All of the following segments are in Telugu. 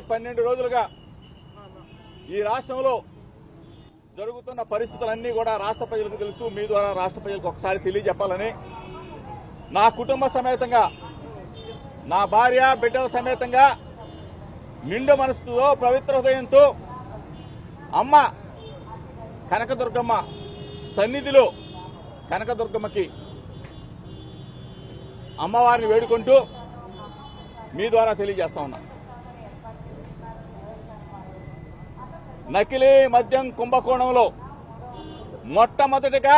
12 రోజులుగా ఈ రాష్ట్రంలో జరుగుతున్న పరిస్థితులన్నీ కూడా రాష్ట్ర ప్రజలకు తెలుసు. మీ ద్వారా రాష్ట్ర ప్రజలకు ఒకసారి తెలియజెప్పాలని నా కుటుంబ సమేతంగా, నా భార్య బిడ్డల సమేతంగా నిండు మనసుతో పవిత్ర హృదయంతో అమ్మ కనకదుర్గమ్మ సన్నిధిలో కనకదుర్గమ్మకి అమ్మవారిని వేడుకుంటూ మీ ద్వారా తెలియజేస్తా ఉన్నా. నకిలీ మద్యం కుంభకోణంలో మొట్టమొదటిగా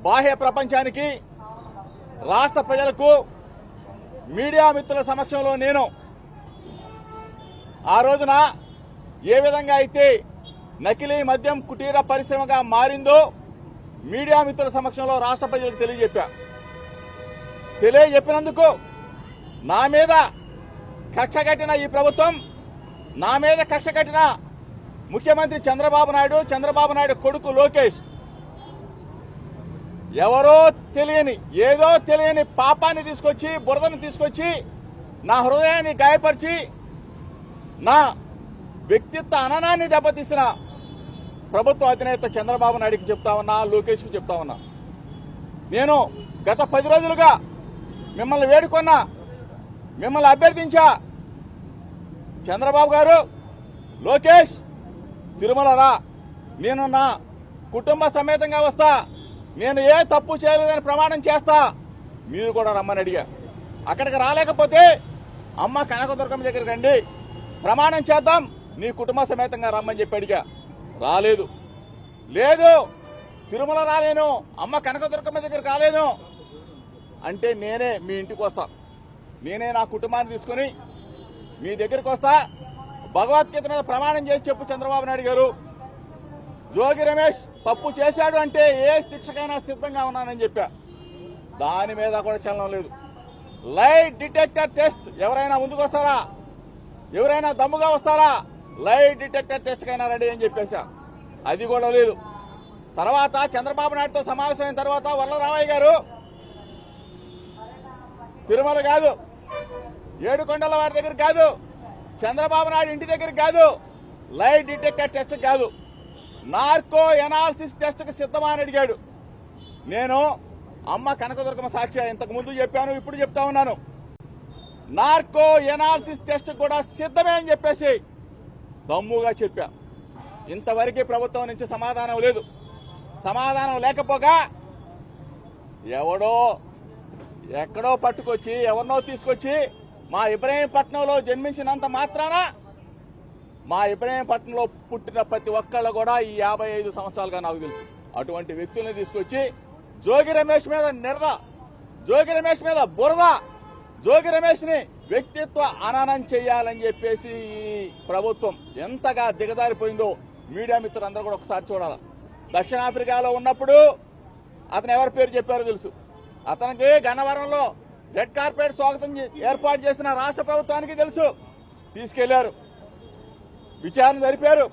బాహ్య ప్రపంచానికి, రాష్ట్ర ప్రజలకు, మీడియా మిత్రుల సమక్షంలో నేను ఆ రోజున ఏ విధంగా అయితే నకిలీ మద్యం కుటీర పరిశ్రమగా మారిందో మీడియా మిత్రుల సమక్షంలో రాష్ట్ర ప్రజలకు తెలియజెప్పినందుకు నా మీద కక్ష కట్టిన ఈ ప్రభుత్వం, నా మీద కక్ష కట్టిన ముఖ్యమంత్రి చంద్రబాబు నాయుడు కొడుకు లోకేష్ ఎవరో తెలియని, ఏదో తెలియని పాపాన్ని తీసుకొచ్చి, బురదను తీసుకొచ్చి నా హృదయాన్ని గాయపరిచి నా వ్యక్తిత్వ అననాన్ని దెబ్బతీసిన ప్రభుత్వ అధినేత చంద్రబాబు నాయుడుకి చెప్తా ఉన్నా, లోకేష్కి చెప్తా ఉన్నా. నేను గత 10 రోజులుగా మిమ్మల్ని వేడుకున్నా, మిమ్మల్ని అభ్యర్థించా, చంద్రబాబు గారు, లోకేష్ తిరుమల రా, నేను నా కుటుంబ సమేతంగా వస్తా, నేను ఏ తప్పు చేయలేదని ప్రమాణం చేస్తా, మీరు కూడా రమ్మని అడిగా. అక్కడికి రాలేకపోతే అమ్మ కనకదుర్గమ్మ దగ్గరికి రండి, ప్రమాణం చేద్దాం, నీ కుటుంబ సమేతంగా రమ్మని చెప్పి అడిగా. రాలేదు. లేదు, తిరుమల రాలేను, అమ్మ కనకదుర్గమ్మ దగ్గరికి రాలేను అంటే నేనే మీ ఇంటికి వస్తా, నేనే నా కుటుంబాన్ని తీసుకుని మీ దగ్గరికి వస్తా, భగవద్గీత మీద ప్రమాణం చేసి చెప్పు చంద్రబాబు నాయుడు గారు, జోగి రమేష్ తప్పు చేశాడు అంటే ఏ శిక్షకైనా సిద్ధంగా ఉన్నానని చెప్పా. దాని మీద కూడా చలనం లేదు. లైట్ డిటెక్టర్ టెస్ట్, ఎవరైనా ముందుకు వస్తారా, ఎవరైనా దమ్ముగా వస్తారా, లైట్ డిటెక్టర్ టెస్ట్ కైనా రెడీ అని చెప్పేశా. అది కూడా లేదు. తర్వాత చంద్రబాబు నాయుడుతో సమావేశమైన తర్వాత వరలరామయ్య గారు తిరుమల కాదు, ఏడుకొండల వారి దగ్గర కాదు, చంద్రబాబు నాయుడు ఇంటి దగ్గర కాదు, లైట్ డిటెక్టర్ టెస్ట్ కాదు, నార్కో ఎనాలిసిస్ టెస్ట్ కు సిద్ధమా అని అడిగాడు. నేను అమ్మ కనకదుర్గమ్మ సాక్షి ఇంతకు ముందు చెప్పాను, ఇప్పుడు చెప్తా ఉన్నాను, నార్కో ఎనాలిసిస్ టెస్ట్ కూడా సిద్ధమే అని చెప్పేసి దమ్ముగా చెప్పా. ఇంతవరకు ప్రభుత్వం నుంచి సమాధానం లేదు. సమాధానం లేకపోగా ఎవడో ఎక్కడో పట్టుకొచ్చి, ఎవరినో తీసుకొచ్చి మా ఇబ్రహీంపట్నంలో జన్మించినంత మాత్రాన, మా ఇబ్రహీంపట్నంలో పుట్టిన ప్రతి ఒక్కళ్ళు కూడా ఈ 55 సంవత్సరాలుగా నాకు తెలుసు, అటువంటి వ్యక్తుల్ని తీసుకొచ్చి జోగి రమేష్ మీద నిరద, జోగి రమేష్ మీద బురద, జోగి రమేష్ ని వ్యక్తిత్వ అననం చేయాలని చెప్పేసి ఈ ప్రభుత్వం ఎంతగా దిగజారిపోయిందో మీడియా మిత్రులందరూ కూడా ఒకసారి చూడాలి. దక్షిణాఫ్రికాలో ఉన్నప్పుడు అతను ఎవరి పేరు చెప్పారో తెలుసు. అతనికి గన్నవరంలో రెడ్ కార్పెట్ స్వాగతం ఏర్పాటు చేసిన రాష్ట్ర ప్రభుత్వానికి తెలుసు. తీసుకెళ్లారు, విచారణ జరిపారు.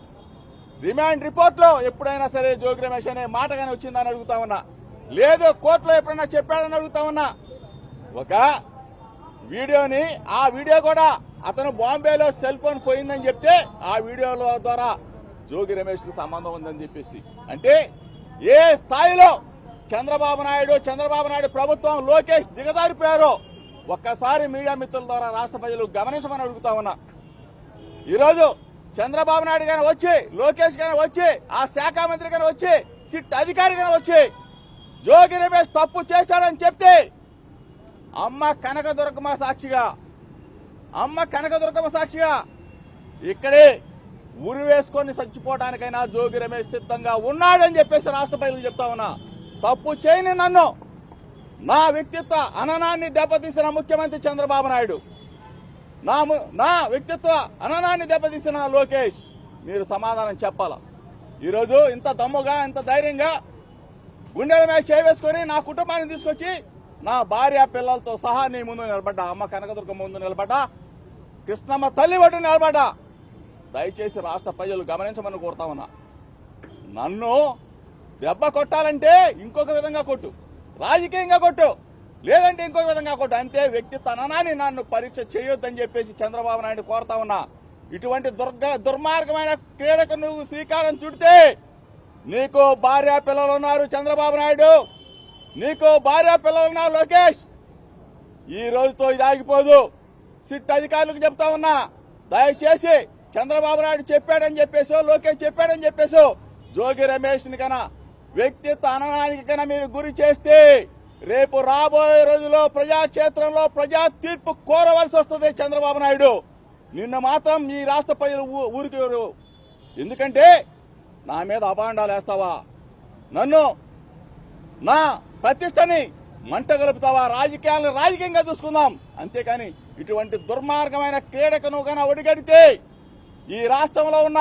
రిమాండ్ రిపోర్ట్ లో ఎప్పుడైనా సరే జోగి రమేష్ అనే మాట కానీ వచ్చిందని అడుగుతా ఉన్నా, లేదు కోర్టులో ఎప్పుడైనా చెప్పాడని అడుగుతా ఉన్నా. ఒక వీడియోని, ఆ వీడియో కూడా అతను బాంబేలో సెల్ ఫోన్ పోయిందని చెప్తే ఆ వీడియోల ద్వారా జోగి రమేష్ కు సంబంధం ఉందని చెప్పేసి, అంటే ఏ స్థాయిలో చంద్రబాబు నాయుడు ప్రభుత్వం, లోకేష్ దిగజారిపోయారో ఒక్కసారి మీడియా మిత్రుల ద్వారా రాష్ట్ర ప్రజలు గమనించమని అడుగుతా ఉన్నా. ఈరోజు చంద్రబాబు నాయుడు గాని వచ్చి, లోకేష్ గాని వచ్చి, ఆ శాఖ మంత్రి గాని వచ్చి, సిట్ అధికారి గాని వచ్చి జోగి రమేష్ తప్పు చేశాడని చెప్తే అమ్మ కనకదుర్గమ్మ సాక్షిగా ఇక్కడే ఉరి వేసుకొని చచ్చిపోవడానికైనా జోగి రమేష్ సిద్ధంగా ఉన్నాడని చెప్పేసి రాష్ట్ర ప్రజలకు చెప్తా ఉన్నా. తప్పు చేయని నన్ను, నా వ్యక్తిత్వ అననాన్ని దెబ్బతీసిన ముఖ్యమంత్రి చంద్రబాబు నాయుడు, నా వ్యక్తిత్వ అననాన్ని దెబ్బతీసిన లోకేష్, మీరు సమాధానం చెప్పాలా. ఈరోజు ఇంత దమ్ముగా, ఇంత ధైర్యంగా గుండెల మీద చేవేసుకొని నా కుటుంబాన్ని తీసుకొచ్చి నా భార్య పిల్లలతో సహా నీ ముందు నిలబడ్డా, అమ్మ కనకదుర్గమ్మ ముందు నిలబడ్డా, కృష్ణమ్మ తల్లి ఒడ్డు నిలబడ్డా. దయచేసి రాష్ట్ర ప్రజలు గమనించమని కోరుతా ఉన్నా. నన్ను దెబ్బ కొట్టాలంటే ఇంకొక విధంగా కొట్టు, రాజకీయంగా కొట్టు, లేదంటే ఇంకో విధంగా కొట్టు. అంతే, వ్యక్తి తననాన్ని నన్ను పరీక్ష చేయొద్దని చెప్పేసి చంద్రబాబు నాయుడు కోరుతా ఉన్నా. ఇటువంటి దుర్మార్గమైన క్రీడకు నువ్వు శ్రీకారం చుడితే నీకు భార్య పిల్లలు ఉన్నారు చంద్రబాబు నాయుడు, నీకు భార్య పిల్లలు ఉన్నారు లోకేష్. ఈ రోజుతో ఇది ఆగిపోదు. సిట్ అధికారులకు చెప్తా ఉన్నా, దయచేసి చంద్రబాబు నాయుడు చెప్పాడని చెప్పేసో లోకేష్ చెప్పాడని చెప్పేసో జోగి రమేష్ ని కన్నా వ్యక్తిత్వ అననానికి కన్నా మీరు గురి చేస్తే రేపు రాబోయే రోజుల్లో ప్రజాక్షేత్రంలో ప్రజా తీర్పు కోరవలసి వస్తుంది చంద్రబాబు నాయుడు. నిన్న మాత్రం ఈ రాష్ట్ర ప్రజలు ఊరికి. ఎందుకంటే నా మీద అభాండాలు వేస్తావా, నన్ను నా ప్రతిష్టని మంట గలుపుతావా, రాజకీయాలను రాజకీయంగా చూసుకుందాం. అంతేకాని ఇటువంటి దుర్మార్గమైన క్రీడకు నువ్వు కన్నా ఒడిగడితే ఈ రాష్ట్రంలో ఉన్న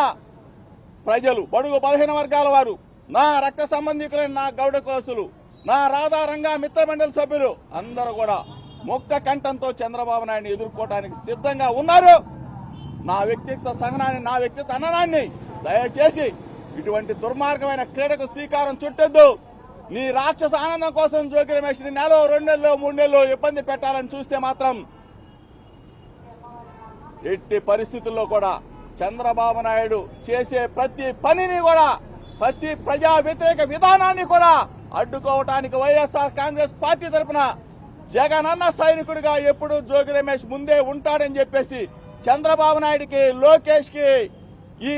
ప్రజలు, బడుగు బలహీన వర్గాల వారు, నా రక్త సంబంధికులైన నా గౌడ కులస్తులు, నా రాధారంగా మిత్రమండలి సభ్యులు అందరూ కూడా ముక్త కంఠంతో చంద్రబాబు నాయుడిని ఎదుర్కోవడానికి సిద్ధంగా ఉన్నారు. నా వ్యక్తిత్వ సహనాన్ని, నా వ్యక్తిత్వ అననాన్ని దయచేసి ఇటువంటి దుర్మార్గమైన క్రీడకు శ్రీకారం చుట్టొద్దు. నీ రాక్షస ఆనందం కోసం జోగి రమేష్ ని నెల 2 నెలలు 3 నెలలు ఇబ్బంది పెట్టాలని చూస్తే మాత్రం ఎట్టి పరిస్థితుల్లో కూడా చంద్రబాబు నాయుడు చేసే ప్రతి పనిని కూడా, ప్రతి ప్రజా వ్యతిరేక విధానాన్ని కూడా అడ్డుకోవటానికి వైఎస్ఆర్ కాంగ్రెస్ పార్టీ తరఫున జగనన్న సైనికుడిగా ఎప్పుడు జోగి రమేష్ ముందే ఉంటాడని చెప్పేసి చంద్రబాబు నాయుడికి, లోకేష్ కి, ఈ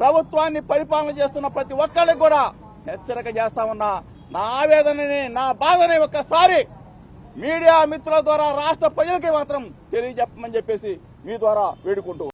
ప్రభుత్వాన్ని పరిపాలన చేస్తున్న ప్రతి ఒక్కరికి కూడా హెచ్చరిక చేస్తా ఉన్నా. నా ఆవేదనని, నా బాధని ఒక్కసారి మీడియా మిత్రుల ద్వారా రాష్ట్ర ప్రజలకి మాత్రం తెలియజెప్పమని చెప్పేసి మీ ద్వారా వేడుకుంటూ